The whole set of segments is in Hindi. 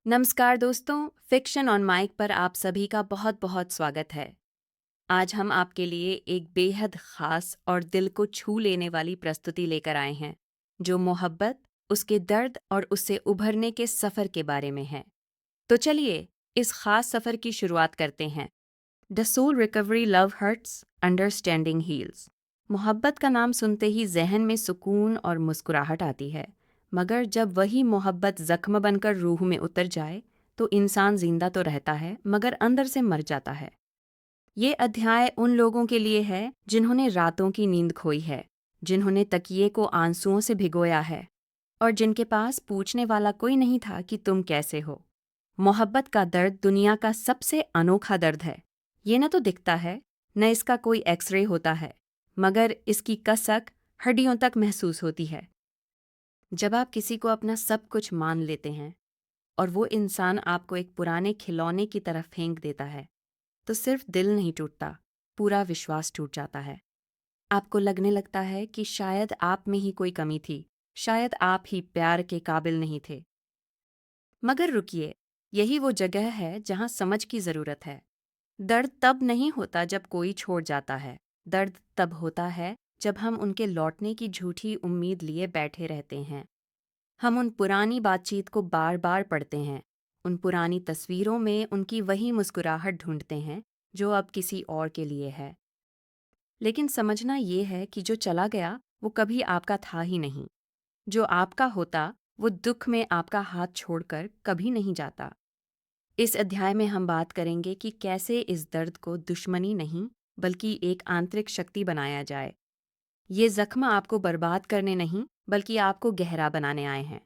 नमस्कार दोस्तों, फिक्शन ऑन माइक पर आप सभी का बहुत बहुत स्वागत है। आज हम आपके लिए एक बेहद खास और दिल को छू लेने वाली प्रस्तुति लेकर आए हैं, जो मोहब्बत, उसके दर्द और उससे उभरने के सफ़र के बारे में है। तो चलिए, इस खास सफ़र की शुरुआत करते हैं। The soul recovery love hurts, understanding heals. मोहब्बत का नाम सुनते ही जहन में सुकून और मुस्कुराहट आती है, मगर जब वही मोहब्बत जख्म बनकर रूह में उतर जाए तो इंसान जिंदा तो रहता है मगर अंदर से मर जाता है। ये अध्याय उन लोगों के लिए है जिन्होंने रातों की नींद खोई है, जिन्होंने तकिए को आंसुओं से भिगोया है और जिनके पास पूछने वाला कोई नहीं था कि तुम कैसे हो। मोहब्बत का दर्द दुनिया का सबसे अनोखा दर्द है। ये न तो दिखता है, न इसका कोई एक्सरे होता है, मगर इसकी कसक हड्डियों तक महसूस होती है। जब आप किसी को अपना सब कुछ मान लेते हैं और वो इंसान आपको एक पुराने खिलौने की तरफ फेंक देता है, तो सिर्फ दिल नहीं टूटता, पूरा विश्वास टूट जाता है। आपको लगने लगता है कि शायद आप में ही कोई कमी थी, शायद आप ही प्यार के काबिल नहीं थे। मगर रुकिए, यही वो जगह है जहाँ समझ की ज़रूरत है। दर्द तब नहीं होता जब कोई छोड़ जाता है। दर्द तब होता है जब हम उनके लौटने की झूठी उम्मीद लिए बैठे रहते हैं। हम उन पुरानी बातचीत को बार बार पढ़ते हैं, उन पुरानी तस्वीरों में उनकी वही मुस्कुराहट ढूंढते हैं जो अब किसी और के लिए है। लेकिन समझना ये है कि जो चला गया वो कभी आपका था ही नहीं। जो आपका होता वो दुख में आपका हाथ छोड़कर कभी नहीं जाता। इस अध्याय में हम बात करेंगे कि कैसे इस दर्द को दुश्मनी नहीं बल्कि एक आंतरिक शक्ति बनाया जाए। ये जख्म आपको बर्बाद करने नहीं बल्कि आपको गहरा बनाने आए हैं।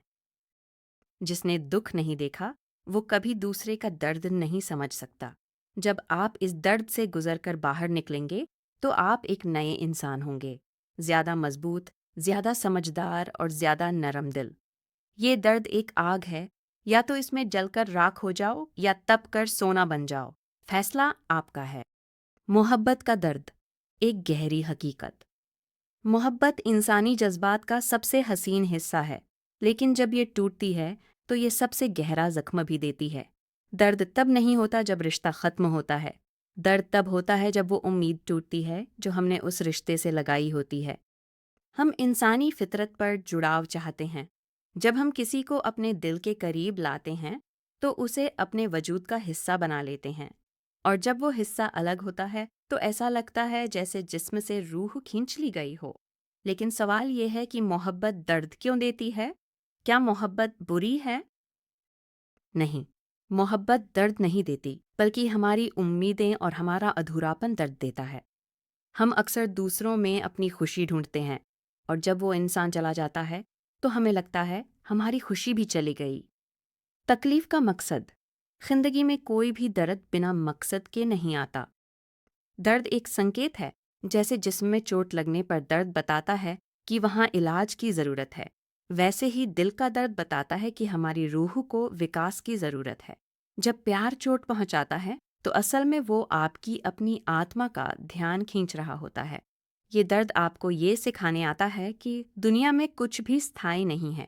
जिसने दुख नहीं देखा वो कभी दूसरे का दर्द नहीं समझ सकता। जब आप इस दर्द से गुजरकर बाहर निकलेंगे तो आप एक नए इंसान होंगे, ज्यादा मजबूत, ज्यादा समझदार और ज्यादा नरम दिल। ये दर्द एक आग है, या तो इसमें जलकर राख हो जाओ या तप कर सोना बन जाओ। फैसला आपका है। मोहब्बत का दर्द, एक गहरी हकीकत। मोहब्बत इंसानी जज्बात का सबसे हसीन हिस्सा है, लेकिन जब ये टूटती है तो ये सबसे गहरा जख्म भी देती है। दर्द तब नहीं होता जब रिश्ता खत्म होता है। दर्द तब होता है जब वो उम्मीद टूटती है जो हमने उस रिश्ते से लगाई होती है। हम इंसानी फितरत पर जुड़ाव चाहते हैं। जब हम किसी को अपने दिल के करीब लाते हैं तो उसे अपने वजूद का हिस्सा बना लेते हैं, और जब वो हिस्सा अलग होता है तो ऐसा लगता है जैसे जिस्म से रूह खींच ली गई हो। लेकिन सवाल ये है कि मोहब्बत दर्द क्यों देती है? क्या मोहब्बत बुरी है? नहीं, मोहब्बत दर्द नहीं देती, बल्कि हमारी उम्मीदें और हमारा अधूरापन दर्द देता है। हम अक्सर दूसरों में अपनी खुशी ढूंढते हैं, और जब वो इंसान चला जाता है तो हमें लगता है हमारी खुशी भी चली गई। तकलीफ का मकसद। जिंदगी में कोई भी दर्द बिना मकसद के नहीं आता। दर्द एक संकेत है, जैसे जिस्म में चोट लगने पर दर्द बताता है कि वहाँ इलाज की ज़रूरत है, वैसे ही दिल का दर्द बताता है कि हमारी रूह को विकास की ज़रूरत है। जब प्यार चोट पहुँचाता है तो असल में वो आपकी अपनी आत्मा का ध्यान खींच रहा होता है। ये दर्द आपको ये सिखाने आता है कि दुनिया में कुछ भी स्थायी नहीं है।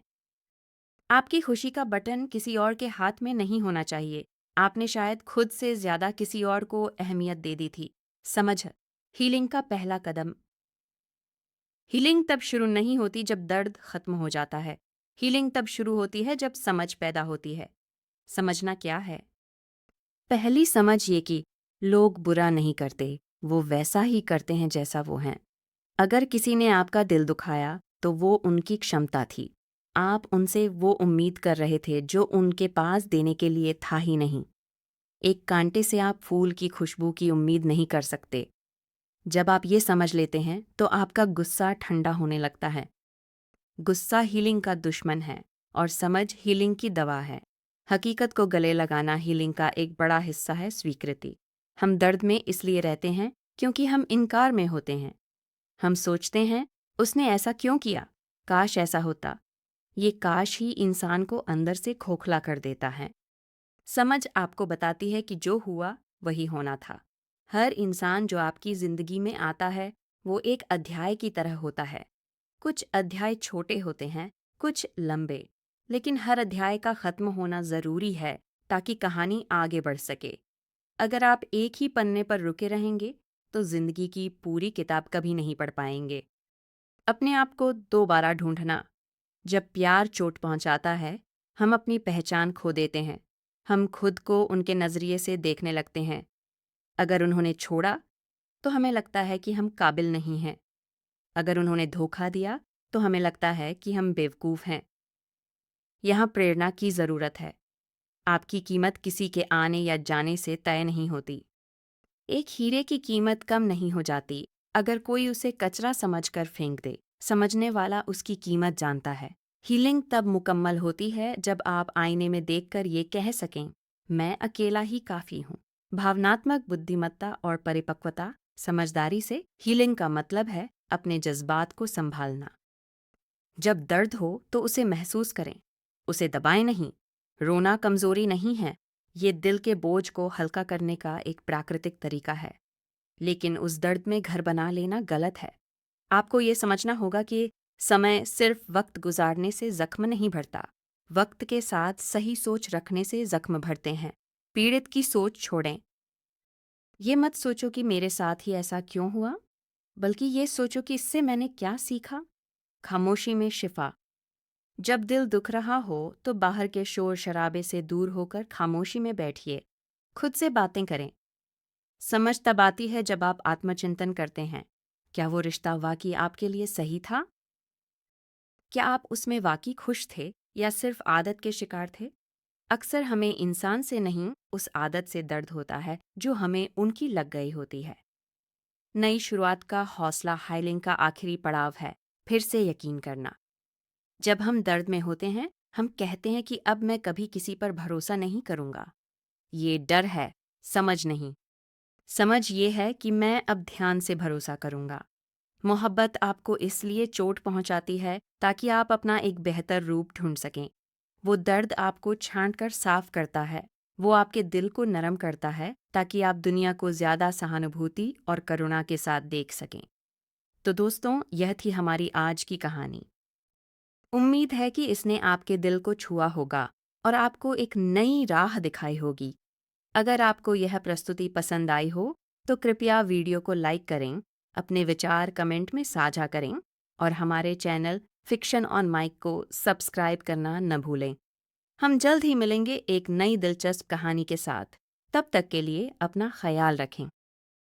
आपकी खुशी का बटन किसी और के हाथ में नहीं होना चाहिए। आपने शायद खुद से ज़्यादा किसी और को अहमियत दे दी थी। समझ। हीलिंग का पहला कदम। हीलिंग तब शुरू नहीं होती जब दर्द खत्म हो जाता है। हीलिंग तब शुरू होती है जब समझ पैदा होती है। समझना क्या है? पहली समझ ये कि लोग बुरा नहीं करते, वो वैसा ही करते हैं जैसा वो हैं। अगर किसी ने आपका दिल दुखाया तो वो उनकी क्षमता थी। आप उनसे वो उम्मीद कर रहे थे जो उनके पास देने के लिए था ही नहीं। एक कांटे से आप फूल की खुशबू की उम्मीद नहीं कर सकते। जब आप ये समझ लेते हैं तो आपका गुस्सा ठंडा होने लगता है। गुस्सा हीलिंग का दुश्मन है और समझ हीलिंग की दवा है। हकीकत को गले लगाना हीलिंग का एक बड़ा हिस्सा है। स्वीकृति। हम दर्द में इसलिए रहते हैं क्योंकि हम इनकार में होते हैं। हम सोचते हैं, उसने ऐसा क्यों किया? काश ऐसा होता। ये काश ही इंसान को अंदर से खोखला कर देता है। समझ आपको बताती है कि जो हुआ वही होना था। हर इंसान जो आपकी जिंदगी में आता है वो एक अध्याय की तरह होता है। कुछ अध्याय छोटे होते हैं, कुछ लंबे। लेकिन हर अध्याय का खत्म होना जरूरी है ताकि कहानी आगे बढ़ सके। अगर आप एक ही पन्ने पर रुके रहेंगे तो जिंदगी की पूरी किताब कभी नहीं पढ़ पाएंगे। अपने आप को दोबारा ढूंढना। जब प्यार चोट पहुंचाता है, हम अपनी पहचान खो देते हैं। हम खुद को उनके नजरिए से देखने लगते हैं। अगर उन्होंने छोड़ा तो हमें लगता है कि हम काबिल नहीं हैं। अगर उन्होंने धोखा दिया तो हमें लगता है कि हम बेवकूफ़ हैं। यहाँ प्रेरणा की ज़रूरत है। आपकी कीमत किसी के आने या जाने से तय नहीं होती। एक हीरे की कीमत कम नहीं हो जाती अगर कोई उसे कचरा समझकर फेंक दे। समझने वाला उसकी कीमत जानता है। हीलिंग तब मुकम्मल होती है जब आप आईने में देखकर ये कह सकें, मैं अकेला ही काफ़ी हूँ। भावनात्मक बुद्धिमत्ता और परिपक्वता, समझदारी से हीलिंग का मतलब है अपने जज्बात को संभालना। जब दर्द हो तो उसे महसूस करें, उसे दबाएं नहीं। रोना कमजोरी नहीं है, ये दिल के बोझ को हल्का करने का एक प्राकृतिक तरीका है। लेकिन उस दर्द में घर बना लेना गलत है। आपको ये समझना होगा कि समय सिर्फ वक्त गुजारने से जख्म नहीं भरता, वक्त के साथ सही सोच रखने से जख्म भरते हैं। पीड़ित की सोच छोड़ें। ये मत सोचो कि मेरे साथ ही ऐसा क्यों हुआ, बल्कि ये सोचो कि इससे मैंने क्या सीखा। खामोशी में शिफा। जब दिल दुख रहा हो तो बाहर के शोर शराबे से दूर होकर खामोशी में बैठिए। खुद से बातें करें। समझ तब आती है जब आप आत्मचिंतन करते हैं। क्या वो रिश्ता वाकई आपके लिए सही था? क्या आप उसमें वाकई खुश थे या सिर्फ आदत के शिकार थे? अक्सर हमें इंसान से नहीं, उस आदत से दर्द होता है जो हमें उनकी लग गई होती है। नई शुरुआत का हौसला हाइलिंग का आखिरी पड़ाव है। फिर से यकीन करना। जब हम दर्द में होते हैं, हम कहते हैं कि अब मैं कभी किसी पर भरोसा नहीं करूंगा। ये डर है, समझ नहीं। समझ ये है कि मैं अब ध्यान से भरोसा करूंगा। मोहब्बत आपको इसलिए चोट पहुंचाती है ताकि आप अपना एक बेहतर रूप ढूंढ सकें। वो दर्द आपको छांटकर साफ करता है। वो आपके दिल को नरम करता है ताकि आप दुनिया को ज्यादा सहानुभूति और करुणा के साथ देख सकें। तो दोस्तों, यह थी हमारी आज की कहानी। उम्मीद है कि इसने आपके दिल को छुआ होगा और आपको एक नई राह दिखाई होगी। अगर आपको यह प्रस्तुति पसंद आई हो तो कृपया वीडियो को लाइक करें, अपने विचार कमेंट में साझा करें और हमारे चैनल फिक्शन ऑन माइक को सब्सक्राइब करना न भूलें। हम जल्द ही मिलेंगे एक नई दिलचस्प कहानी के साथ। तब तक के लिए अपना ख्याल रखें।